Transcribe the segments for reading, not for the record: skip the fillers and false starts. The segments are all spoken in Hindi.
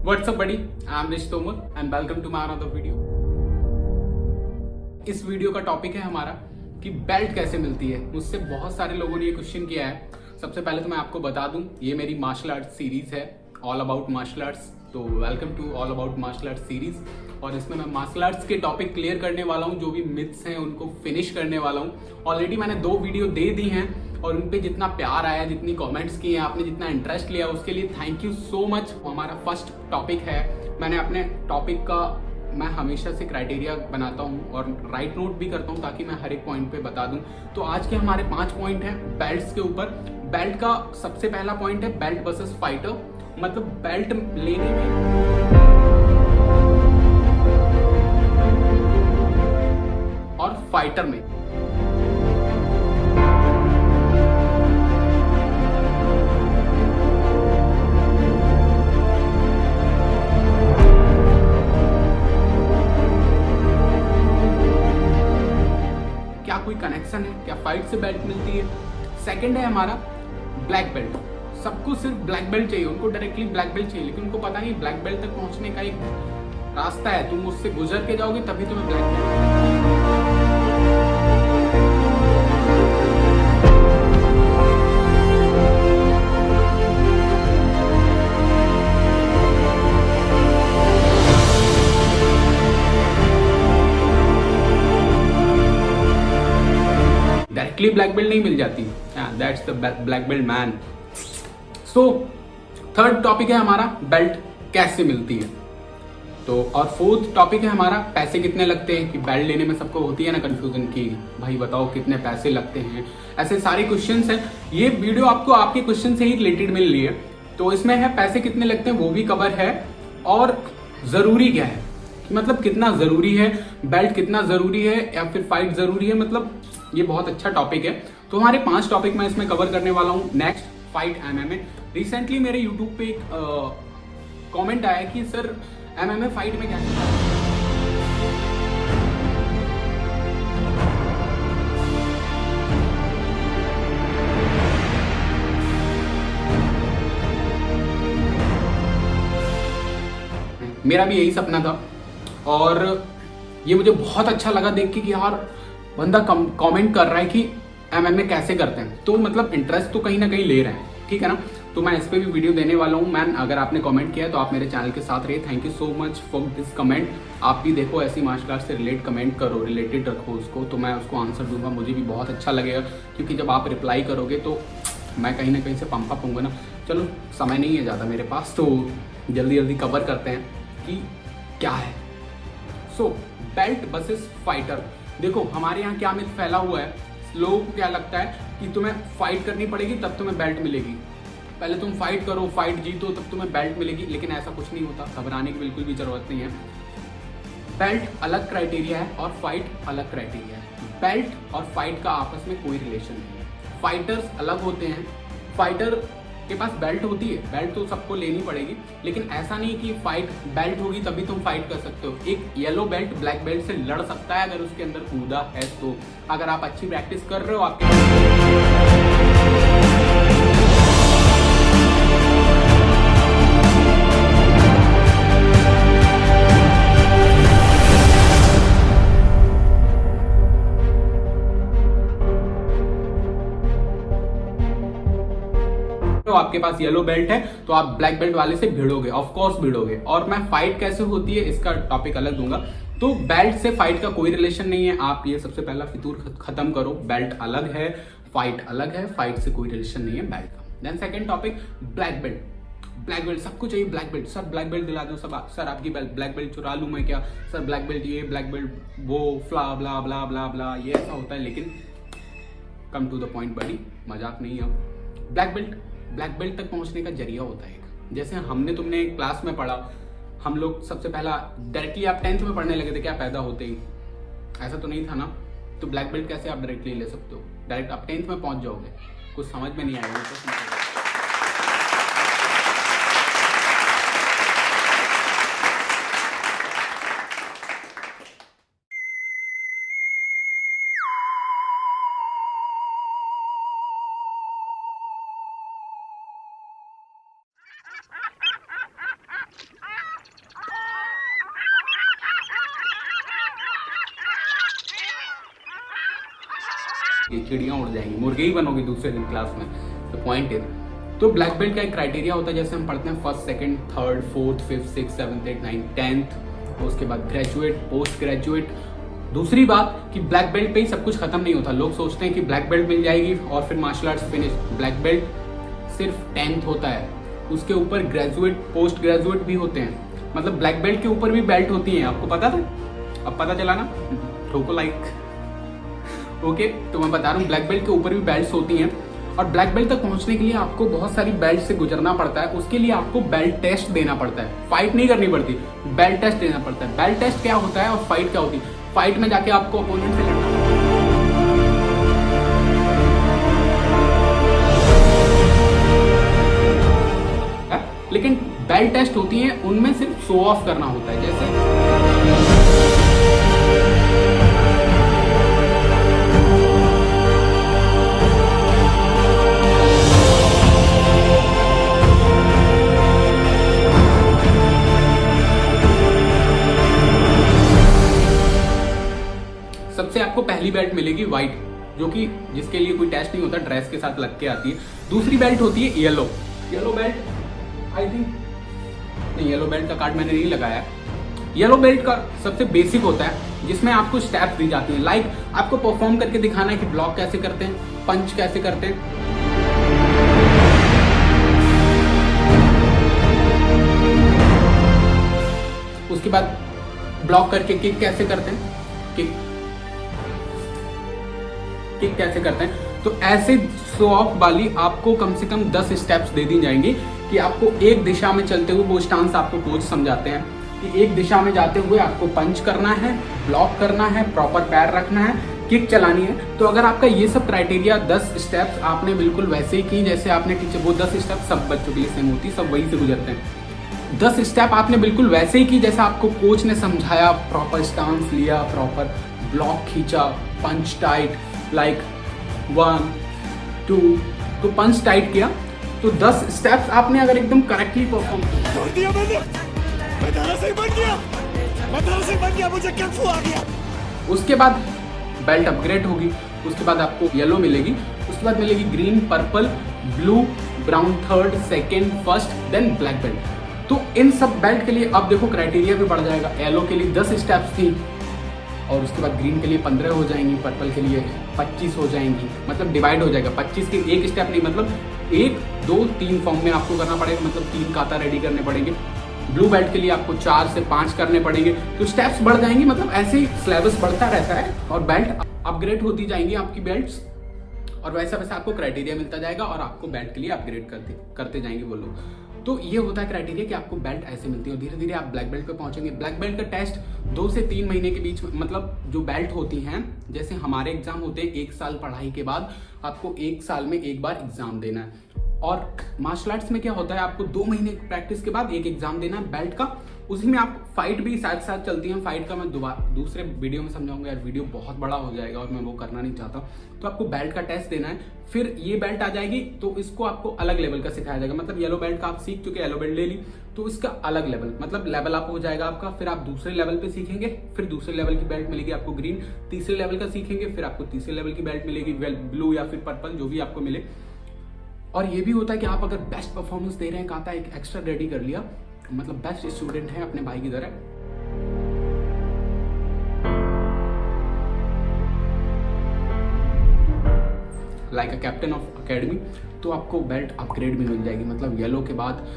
What's up buddy? I'm Rish Tomar and welcome to my another video। इस वीडियो का टॉपिक है हमारा कि बेल्ट कैसे मिलती है। मुझसे बहुत सारे लोगों ने ये क्वेश्चन किया है। सबसे पहले तो मैं आपको बता दूं, ये मेरी मार्शल आर्ट सीरीज है, ऑल अबाउट मार्शल आर्ट्स। तो welcome to all about martial arts series. और इसमें मैं मार्शल आर्ट्स के टॉपिक क्लियर करने वाला हूँ, जो भी मिथ्स हैं उनको फिनिश करने वाला हूँ। ऑलरेडी मैंने 2 वीडियो दे दी हैं और उन पे जितना प्यार आया, जितनी कमेंट्स किए हैं, आपने जितना इंटरेस्ट लिया, उसके लिए थैंक यू सो मच। हमारा फर्स्ट टॉपिक है, मैंने अपने टॉपिक का मैं हमेशा से क्राइटेरिया बनाता हूँ और राइट नोट भी करता हूँ ताकि मैं हर एक पॉइंट पे बता दूँ। तो आज के हमारे 5 पॉइंट हैं बेल्ट्स के ऊपर। बेल्ट का सबसे पहला पॉइंट है बेल्ट वर्सेस फाइटर, मतलब बेल्ट लेने में और फाइटर में क्या कोई कनेक्शन है, क्या फाइट से बेल्ट मिलती है। सेकंड है हमारा ब्लैक बेल्ट। सबको सिर्फ ब्लैक बेल्ट चाहिए, उनको डायरेक्टली ब्लैक बेल्ट चाहिए, लेकिन उनको पता नहीं ब्लैक बेल्ट तक पहुंचने का एक रास्ता है। तुम उससे गुजर के जाओगे तभी तुम्हें black belt. Directly black belt नहीं मिल जाती, that's the black belt man. So third topic है हमारा बेल्ट कैसे मिलती है। तो और फोर्थ टॉपिक है हमारा पैसे कितने लगते हैं। कि बेल्ट लेने में सबको होती है ना कंफ्यूजन कि भाई बताओ कितने पैसे लगते हैं, ऐसे सारे क्वेश्चंस हैं। ये वीडियो आपको आपके क्वेश्चन से ही रिलेटेड मिल रही है, तो इसमें है पैसे कितने लगते हैं वो भी कवर है, और जरूरी क्या है, मतलब कितना जरूरी है, बेल्ट कितना जरूरी है या फिर फाइट जरूरी है। मतलब ये बहुत अच्छा टॉपिक है। तो हमारे 5 टॉपिक मैं इसमें कवर करने वाला हूँ। Next, fight MMA. रिसेंटली मेरे यूट्यूब पे एक कमेंट आया कि सर एमएमए फाइट में क्या है। मेरा भी यही सपना था और ये मुझे बहुत अच्छा लगा देख के कि यार बंदा कमेंट कर रहा है कि एमएमए कैसे करते हैं। तो मतलब इंटरेस्ट तो कहीं ना कहीं ले रहे हैं, ठीक है ना। तो मैं इस पे भी वीडियो देने वाला हूँ। मैन अगर आपने कमेंट किया है तो आप मेरे चैनल के साथ रहिए। Thank you so much for this comment. आप भी देखो ऐसी मार्शल आर्ट से रिलेट कमेंट करो, रिलेटेड रखो उसको, तो मैं उसको आंसर दूंगा। मुझे भी बहुत अच्छा लगेगा क्योंकि जब आप रिप्लाई करोगे तो मैं कहीं ना कहीं से पंप अप होऊंगा ना। चलो समय नहीं है ज़्यादा मेरे पास, तो जल्दी जल्दी कवर करते हैं कि क्या है। सो बेल्ट वर्सेस फाइटर। देखो हमारे यहाँ क्या मिथ फैला हुआ है, लोगों को क्या लगता है कि तुम्हें फाइट करनी पड़ेगी तब तुम्हें बेल्ट मिलेगी। पहले तुम फाइट करो, फाइट जीतो, तब तुम्हें बेल्ट मिलेगी। लेकिन ऐसा कुछ नहीं होता, घबराने की बिल्कुल भी जरूरत नहीं है। बेल्ट अलग क्राइटेरिया है और फाइट अलग क्राइटेरिया है। बेल्ट और फाइट का आपस में कोई रिलेशन नहीं है। फाइटर्स अलग होते हैं। फाइटर के पास बेल्ट होती है, बेल्ट तो सबको लेनी पड़ेगी, लेकिन ऐसा नहीं कि फाइट बेल्ट होगी तभी तुम फाइट कर सकते हो। एक येलो बेल्ट ब्लैक बेल्ट से लड़ सकता है अगर उसके अंदर कूदा है तो। अगर आप अच्छी प्रैक्टिस कर रहे हो आपके तो आपके पास येलो बेल्ट है तो आप ब्लैक बेल्ट वाले से भिड़ोगे, ऑफ कोर्स भिड़ोगे। और मैं फाइट कैसे होती है इसका टॉपिक अलग दूंगा। तो बेल्ट से फाइट का कोई रिलेशन नहीं है। आप ये सबसे पहला फितूर खत्म करो। बेल्ट अलग है, फाइट अलग है, फाइट से कोई रिलेशन नहीं है बेल्ट का। Then second topic, black belt. Black belt सबको चाहिए, black belt. Sir black belt दिला दो, सब सर आपकी ब्लैक बेल्ट चुरा लूं मैं क्या, सर ब्लैक बेल्ट ये, ब्लैक बेल्ट वो, फ्ला ब्ला ब्ला ब्ला ब्ला, ये ऐसा होता है। लेकिन कम टू द पॉइंट बड़ी, मजाक नहीं है। ब्लैक बेल्ट तक पहुंचने का जरिया होता है एक। जैसे हमने तुमने क्लास में पढ़ा, हम लोग सबसे पहला डायरेक्टली आप 10th में पढ़ने लगे थे क्या पैदा होते ही, ऐसा तो नहीं था ना। तो ब्लैक बेल्ट कैसे आप डायरेक्टली ले सकते हो, डायरेक्ट आप 10th में पहुंच जाओगे। कुछ समझ में नहीं आएगा तो ये चिड़ियाँ उड़ जाएंगी, मुर्गे ही बनोगे दूसरे दिन क्लास में। तो पॉइंट है, तो ब्लैक बेल्ट का एक क्राइटेरिया होता है, जैसे हम पढ़ते हैं first, second, third, fourth, fifth, six, seventh, eight, ninth, tenth, उसके बाद ग्रेजुएट, पोस्ट ग्रेजुएट। दूसरी बात कि ब्लैक बेल्ट पे ही सब कुछ खत्म नहीं होता। लोग सोचते हैं कि ब्लैक बेल्ट मिल जाएगी और फिर martial arts finish. Black belt सिर्फ 10th होता है, उसके ऊपर ग्रेजुएट, पोस्ट ग्रेजुएट भी होते हैं। मतलब ब्लैक बेल्ट के ऊपर भी बेल्ट होती है, आपको पता था? अब पता चला ना? ठोको लाइक। ओके, तो मैं बता रहा हूँ ब्लैक बेल्ट के ऊपर भी बेल्ट्स होती हैं, और ब्लैक बेल्ट तक पहुंचने के लिए आपको बहुत सारी बेल्ट से गुजरना पड़ता है। उसके लिए आपको बेल्ट टेस्ट देना पड़ता है, फाइट नहीं करनी पड़ती, बेल्ट टेस्ट देना पड़ता है। बेल्ट टेस्ट क्या होता है और फाइट क्या होती है? फाइट में जाके आपको अपोनेंट से लड़ना है, लेकिन बेल्ट टेस्ट होती है उनमें सिर्फ शो ऑफ करना होता है। जैसे सबसे आपको पहली बेल्ट मिलेगी व्हाइट, जो कि जिसके लिए कोई टेस्ट नहीं होता, ड्रेस के साथ लग के आती है। दूसरी बेल्ट होती है yellow. Yellow belt I think नहीं, येलो बेल्ट का कार्ड मैंने नहीं लगाया। येलो बेल्ट का सबसे बेसिक होता है, जिसमें आपको स्टेप्स दी जाती हैं। लाइक आपको परफॉर्म करके दिखाना है कि ब्लॉक कैसे करते हैं, पंच कैसे करते हैं, उसके बाद ब्लॉक करके किक कैसे करते हैं, किक कैसे करते हैं। तो ऐसे शो ऑफ वाली आपको कम से कम 10 स्टेप्स दे दी जाएंगी कि आपको एक दिशा में चलते हुए, वो स्टांस आपको कोच समझाते हैं कि एक दिशा में जाते हुए आपको पंच करना है, ब्लॉक करना है, प्रॉपर पैर रखना है, किक चलानी है। तो अगर आपका ये सब क्राइटेरिया 10 स्टेप्स आपने बिल्कुल वैसे ही की जैसे आपने टीचर, वो 10 स्टेप सब बच्चों के लिए सेम होती, सब वही से गुजरते हैं। 10 स्टेप आपने बिल्कुल वैसे ही की जैसा आपको कोच ने समझाया, प्रॉपर स्टांस लिया, प्रॉपर ब्लॉक खींचा, पंच टाइट, लाइक 1 2, तो पंच टाइट किया। तो 10 स्टेप्स आपने अगर एकदम करेक्टली परफॉर्म किया, मुझे कन्फू आ गया। उसके बाद बेल्ट अपग्रेड होगी, उसके बाद आपको येलो मिलेगी, उसके बाद मिलेगी green, purple, blue, brown, third, second, first, then black belt. तो इन सब बेल्ट के लिए अब देखो क्राइटेरिया भी बढ़ जाएगा। येलो के लिए 10 स्टेप्स थी, और उसके बाद ग्रीन के लिए 15 हो जाएंगी, पर्पल के लिए 25 हो जाएंगी, मतलब डिवाइड हो जाएगा। 25 के एक स्टेप नहीं, मतलब 1 2 3 फॉर्म में आपको करना पड़ेगा, मतलब 3 काता रेडी करने पड़ेंगे। ब्लू बेल्ट के लिए आपको 4 से 5 करने पड़ेंगे। तो स्टेप्स बढ़ जाएंगे, मतलब ऐसे ही सिलेबस बढ़ता रहता है और बेल्ट अपग्रेड होती जाएंगी आपकी बेल्ट्स, और वैसा वैसा आपको क्राइटेरिया मिलता जाएगा और आपको बेल्ट के लिए अपग्रेड करते जाएंगे वो लोग। तो ये होता है क्राइटेरिया कि आपको बेल्ट ऐसे मिलती है, और धीरे धीरे आप ब्लैक बेल्ट पे पहुंचेंगे। ब्लैक बेल्ट का टेस्ट 2 से 3 महीने के बीच में, मतलब जो बेल्ट होती हैं, जैसे हमारे एग्जाम होते हैं 1 साल पढ़ाई के बाद, आपको 1 साल में एक बार एग्जाम देना है। और मार्शल आर्ट्स में क्या होता है, आपको 2 महीने प्रैक्टिस के बाद एक एग्जाम देना है बेल्ट का। उसी में आप फाइट भी साथ साथ चलती है। फाइट का मैं दूसरे वीडियो में समझाऊंगा यार, वीडियो बहुत बड़ा हो जाएगा और मैं वो करना नहीं चाहता। तो आपको बेल्ट का टेस्ट देना है, फिर ये बेल्ट आ जाएगी तो इसको आपको अलग लेवल का सिखाया जाएगा। मतलब येलो बेल्ट का आप सीख चुके, येलो बेल्ट ले ली, तो इसका अलग लेवल, मतलब लेवल अप हो जाएगा आपका। फिर आप दूसरे लेवल पे सीखेंगे, फिर दूसरे लेवल की बेल्ट मिलेगी आपको ग्रीन। तीसरे लेवल का सीखेंगे, फिर आपको तीसरे लेवल की बेल्ट मिलेगी, ब्लू या फिर पर्पल, जो भी आपको मिले। और ये भी होता है कि आप अगर बेस्ट परफॉर्मेंस दे रहे हैं, कहा था एक एक्स्ट्रा रेडी कर लिया, मतलब बेस्ट स्टूडेंट है अपने भाई की तरह, like a captain of academy, तो आपको बेल्ट अपग्रेड भी मिल जाएगी। मतलब येलो के बाद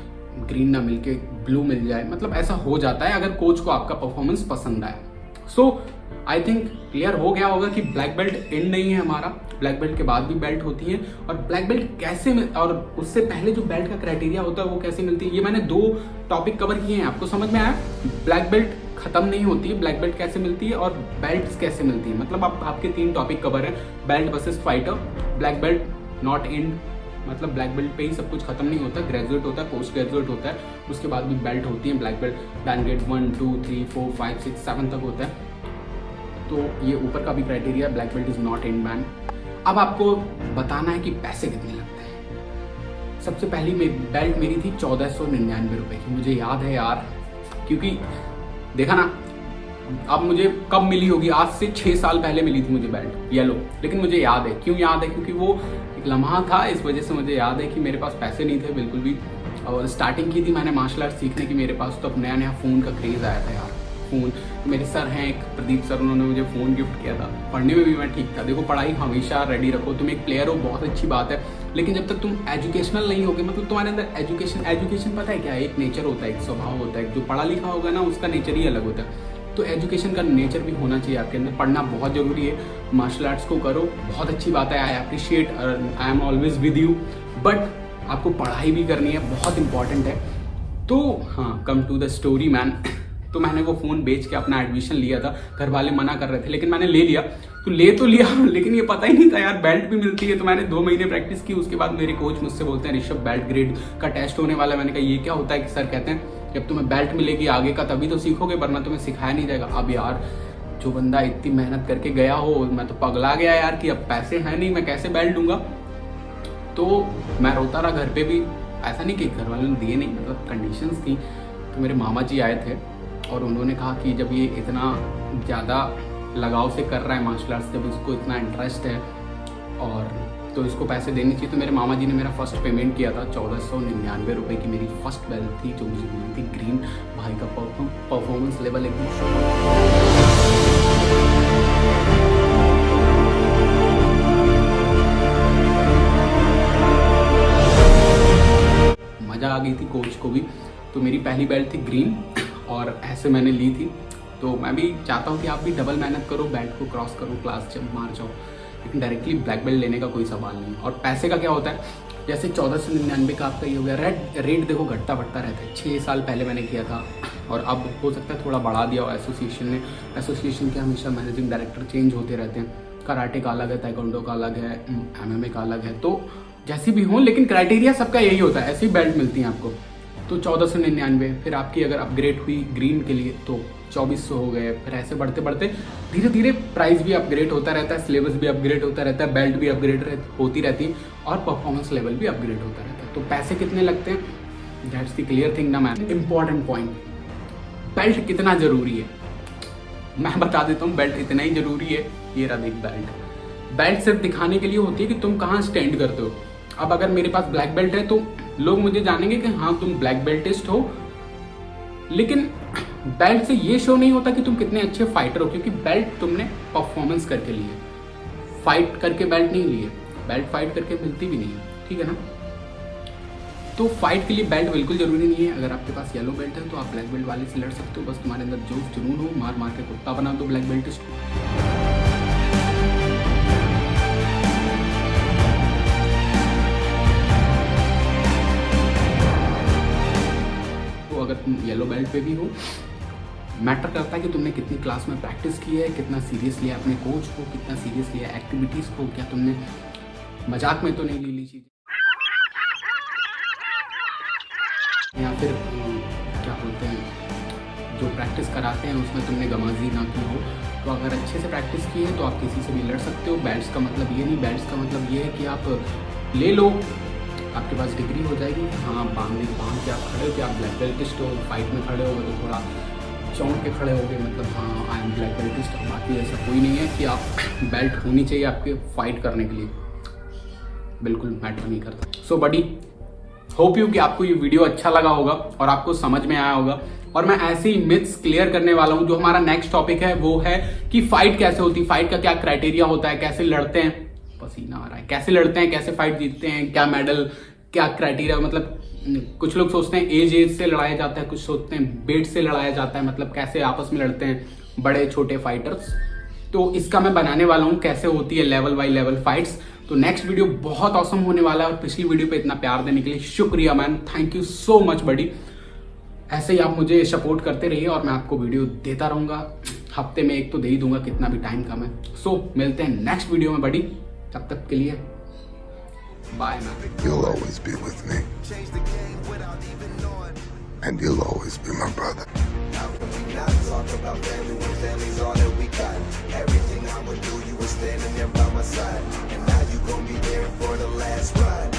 ग्रीन ना मिलके ब्लू मिल जाए, मतलब ऐसा हो जाता है अगर कोच को आपका परफॉर्मेंस पसंद आए। सो आई थिंक क्लियर हो गया होगा कि ब्लैक बेल्ट एंड नहीं है हमारा, ब्लैक बेल्ट के बाद भी बेल्ट होती है। और ब्लैक बेल्ट कैसे और उससे पहले जो बेल्ट का क्राइटेरिया होता है वो कैसे मिलती है, ये मैंने 2 टॉपिक कवर किए हैं। आपको समझ में आया? ब्लैक बेल्ट खत्म नहीं होती है, ब्लैक बेल्ट कैसे मिलती है और बेल्ट कैसे मिलती है, मतलब आपके 3 टॉपिक कवर है। Belt versus fighter, black belt not and, मतलब ब्लैक बेल्ट पे ही सब कुछ खत्म नहीं होता, ग्रेजुएट होता है, पोस्ट ग्रेजुएट होता है, उसके बाद भी बेल्ट होती है। ब्लैक बेल्ट बैन ग्रेड 1 2 3 4 5 6 7 तक होता है। तो ये ऊपर का भी criteria, black belt is not and ban. अब आपको बताना है कि पैसे कितने लगते हैं। सबसे पहली बेल्ट मेरी थी 1499 रुपए की, मुझे याद है यार, क्योंकि देखा ना अब मुझे कब मिली होगी, आज से 6 साल पहले मिली थी मुझे बेल्ट येलो, लेकिन मुझे याद है। क्यों याद है? क्योंकि वो एक लम्हा था, इस वजह से मुझे याद है कि मेरे पास पैसे नहीं थे बिल्कुल भी, और स्टार्टिंग की थी मैंने मार्शल आर्ट सीखने की मेरे पास, तो अब नया नया फ़ोन का क्रेज़ आया था यार। फ़ोन, मेरे सर हैं एक प्रदीप सर, उन्होंने मुझे फ़ोन गिफ्ट किया था। पढ़ने में भी मैं ठीक था। देखो पढ़ाई हमेशा रेडी रखो, तुम एक प्लेयर हो बहुत अच्छी बात है, लेकिन जब तक तुम एजुकेशनल नहीं होगे, मतलब तुम्हारे अंदर एजुकेशन पता है क्या है, एक नेचर होता है, एक स्वभाव होता है। जो पढ़ा लिखा होगा ना उसका नेचर ही अलग होता है, तो एजुकेशन का नेचर भी होना चाहिए आपके अंदर। पढ़ना बहुत ज़रूरी है, मार्शल आर्ट्स को करो, बहुत अच्छी बात है। I appreciate, I am always with you, but आपको पढ़ाई भी करनी है, बहुत इंपॉर्टेंट है। तो हाँ, come to the story man. तो मैंने वो फ़ोन बेच के अपना एडमिशन लिया था। घर वाले मना कर रहे थे, लेकिन मैंने ले लिया। तो ले तो लिया, लेकिन ये पता ही नहीं था यार बेल्ट भी मिलती है। तो मैंने 2 महीने प्रैक्टिस की। उसके बाद मेरे कोच मुझसे बोलते हैं, ऋषभ बेल्ट ग्रेड का टेस्ट होने वाला है। मैंने कहा ये क्या होता है? कि सर कहते हैं जब तुम्हें बेल्ट मिलेगी आगे का तभी तो सीखोगे, वरना तुम्हें सिखाया नहीं जाएगा। अब यार जो बंदा इतनी मेहनत करके गया हो, मैं तो पगला गया यार कि अब पैसे हैं नहीं, मैं कैसे बेल्ट दूंगा। तो मैं रोता रहा घर पे भी। ऐसा नहीं कि घर वालों ने दिए नहीं, मतलब कंडीशंस थी। तो मेरे मामा जी आए थे और उन्होंने कहा कि जब ये इतना ज़्यादा लगाव से कर रहा है मार्शल आर्ट्स, जब इसको इतना इंटरेस्ट है और तो इसको पैसे देने चाहिए। तो मेरे मामा जी ने मेरा फर्स्ट पेमेंट किया था 1499 रुपये की। मेरी फर्स्ट बेल्ट थी जो मुझे मिली थी ग्रीन। भाई का परफॉर्मेंस लेवल एकदम मज़ा आ गई थी कोच को भी। तो मेरी पहली बेल्ट थी ग्रीन और ऐसे मैंने ली थी। तो मैं भी चाहता हूँ कि आप भी डबल मेहनत करो, बेल्ट को क्रॉस करो, क्लास जब मार जाओ, लेकिन डायरेक्टली ब्लैक बेल्ट लेने का कोई सवाल नहीं। और पैसे का क्या होता है, जैसे 1499 का आपका ये हो गया, रेट देखो घटता बढ़ता रहता है। 6 साल पहले मैंने किया था और अब हो सकता है थोड़ा बढ़ा दिया हो एसोसिएशन ने। एसोसिएशन के हमेशा मैनेजिंग डायरेक्टर चेंज होते रहते हैं। कराटे का अलग है, ताइक्वांडो का अलग है, MMA का अलग है। तो जैसी भी हो, लेकिन क्राइटेरिया सबका यही होता है, ऐसी बेल्ट मिलती है आपको। तो 1499, फिर आपकी अगर अपग्रेड हुई ग्रीन के लिए तो 2400 हो गए। फिर ऐसे बढ़ते बढ़ते धीरे धीरे प्राइस भी अपग्रेड होता रहता है, सिलेबस भी अपग्रेड होता रहता है, बेल्ट भी अपग्रेड होती रहती है और परफॉर्मेंस लेवल भी अपग्रेड होता रहता है। तो पैसे कितने लगते हैं, दैट्स द क्लियर थिंग ना मैन। इंपॉर्टेंट पॉइंट, बेल्ट कितना जरूरी है मैं बता देता हूँ। बेल्ट इतना ही जरूरी है, ये रहा देख बेल्ट। बेल्ट सिर्फ दिखाने के लिए होती है कि तुम कहाँ स्टैंड करते हो। अब अगर मेरे पास ब्लैक बेल्ट है तो लोग मुझे जानेंगे कि हाँ तुम ब्लैक बेल्टिस्ट हो, लेकिन बेल्ट से ये शो नहीं होता कि तुम कितने अच्छे फाइटर हो, क्योंकि बेल्ट तुमने परफॉर्मेंस करके लिए, फाइट करके बेल्ट नहीं लिए। बेल्ट फाइट करके मिलती भी नहीं है, ठीक है ना। तो फाइट के लिए बेल्ट बिल्कुल जरूरी नहीं है। अगर आपके पास येलो बेल्ट है तो आप ब्लैक बेल्ट वाले से लड़ सकते हो। बस तुम्हारे अंदर जोश जुनून हो, मार मार के कुत्ता बना दो ब्लैक बेल्टिस्ट को। अगर तुम येलो बेल्ट पे भी हो, मैटर करता है कि तुमने कितनी क्लास में प्रैक्टिस की है, कितना सीरियस लिया अपने कोच को, कितना सीरियस लिया एक्टिविटीज़ को, क्या तुमने मजाक में तो नहीं ली चीज़, या फिर क्या बोलते हैं जो प्रैक्टिस कराते हैं उसमें तुमने गमाजी ना की हो। तो अगर अच्छे से प्रैक्टिस की है तो आप किसी से भी लड़ सकते हो। बेल्ट्स का मतलब ये नहीं, बेल्ट्स का मतलब ये है कि आप ले लो, आपके पास डिग्री हो जाएगी, हाँ बांध के आप खड़े हो कि आप ब्लैक बेल्टिस्ट हो। फाइट में खड़े होगे तो थोड़ा चौंक के खड़े होगे, मतलब हाँ आई एम ब्लैक बेल्टिस्ट। बाकी ऐसा कोई नहीं है कि आप बेल्ट होनी चाहिए आपके फाइट करने के लिए, बिल्कुल मैटर नहीं करता। सो बडी होप यू कि आपको ये वीडियो अच्छा लगा होगा और आपको समझ में आया होगा। और मैं ऐसे ही मिथ्स क्लियर करने वाला हूँ। जो हमारा नेक्स्ट टॉपिक है वो है कि फाइट कैसे होती है, फाइट का क्या क्राइटेरिया होता है, कैसे लड़ते हैं, पसीना आ रहा है, कैसे लड़ते हैं, कैसे फाइट जीतते हैं, क्या मेडल, क्या क्राइटेरिया। मतलब कुछ लोग सोचते हैं एज से लड़ाया जाता है, कुछ सोचते हैं वेट से लड़ाया जाता है, मतलब कैसे आपस में लड़ते हैं बड़े छोटे फाइटर्स। तो इसका मैं बनाने वाला हूँ कैसे होती है लेवल बाय लेवल फाइट्स। तो नेक्स्ट वीडियो बहुत ऑसम होने वाला है। और पिछली वीडियो पे इतना प्यार देने के लिए शुक्रिया man, thank you so much buddy. ऐसे ही आप मुझे सपोर्ट करते रहिए और मैं आपको वीडियो देता रहूंगा। हफ्ते में एक तो दे ही दूंगा, कितना भी टाइम कम है। सो मिलते हैं नेक्स्ट वीडियो में बडी, तब तक के लिए by man. You'll always be with me, and you'll always be my brother. How can we not talk about family when family's all that we got? Everything I would do, you were standing there by my side, and now you gon' be there for the last ride.